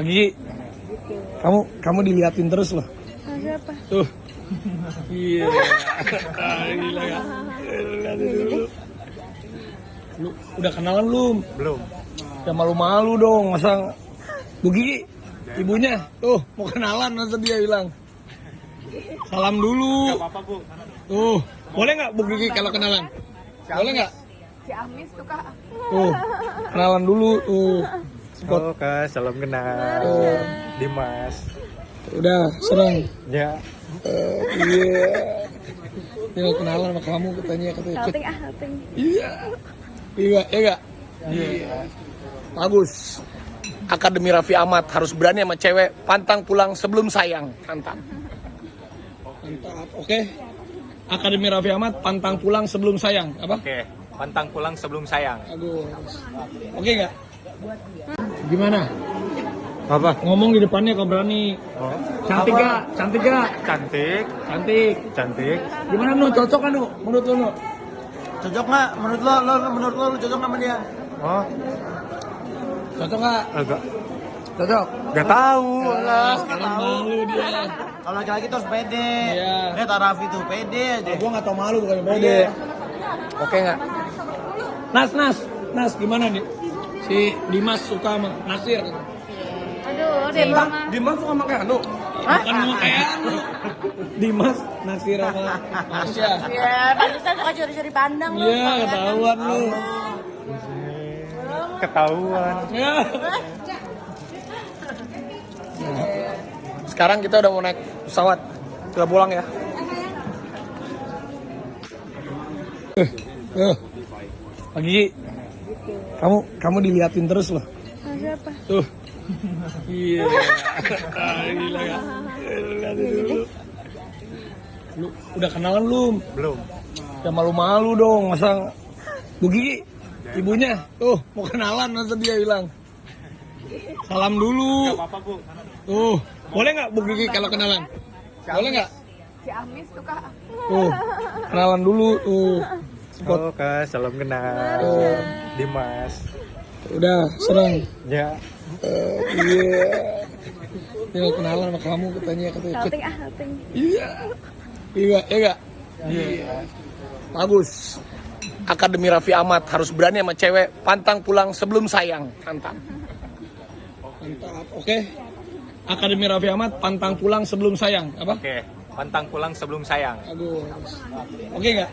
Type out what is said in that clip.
Pagi, kamu diliatin terus loh. Siapa? Tuh. Iya. Gila ya. Liatin dulu. Lu udah kenalan belum? Belum. Ya malu-malu dong, masa Bu Gigi, ibunya, tuh mau kenalan masa dia bilang. Salam dulu. Gak apa-apa, Bu. Tuh, boleh nggak Bu Gigi kalau kenalan? Boleh nggak? Si Amis tuh Kak. Tuh, kenalan dulu tuh. Halo Kak, salam kenal. Dimas. Udah, serang. Ya. Iya. Dia mau kenalan sama kamu katanya. Salting salting. Iya. Iya, iya gak? Iya. Bagus. Akademi Raffi Ahmad harus berani sama cewek, pantang pulang sebelum sayang. Mantap. Mantap. Oke. Akademi Raffi Ahmad pantang pulang sebelum sayang. Apa? Oke, pantang pulang sebelum sayang. Aduh. Oke gak? Gimana? Apa? Ngomong di depannya kau berani. Oh. Cantik gak? Cantik gak? Cantik. Cantik. Cantik. Gimana Nu? Cocok kan Nu? Menurut lu Nu? Cocok nggak? Menurut lo cocok nggak sama dia? Oh, Cocok gak? agak. Cocok. Gak tahu. Nah, sekarang malu dia. Kalau laki-laki tuh harus pede. Iya. Raffi tuh pede aja. Gua nggak tau malu bukan pede. Oke nggak? Nas, gimana nih? Si Dimas suka sama Nasir. Aduh, dia mama. Dimas suka sama kayak Anu. Bukan sama kayak Anu. Dimas, Nasir sama Masya. Ya, pantesan suka curi-curi pandang lu. Iya, ketahuan lu. Ketahuan. Ya. Sekarang kita udah mau naik pesawat. Kita pulang ya. Pagi, kamu diliatin terus loh. Siapa? Tuh. Iya. Gila ya. Liatin dulu. Lu udah kenalan belum? Belum. Ya malu-malu dong, masa Bu Gigi, ibunya, tuh mau kenalan masa dia bilang. Salam dulu. Gak apa-apa, Bu. Tuh, boleh nggak Bu Gigi kalau kenalan? Boleh nggak? Si Amis tuh Kak. Tuh, kenalan dulu tuh. Halo Kak, salam kenal. Dimas. Udah, serang. Ya. Iya. Dia mau kenalan sama kamu katanya. Salting salting. Iya. Iya, iya gak? Iya. Bagus. Akademi Raffi Ahmad harus berani sama cewek, pantang pulang sebelum sayang. Mantap. Mantap. Oke. Akademi Raffi Ahmad pantang pulang sebelum sayang. Apa? Oke, pantang pulang sebelum sayang. Aduh. Oke nggak?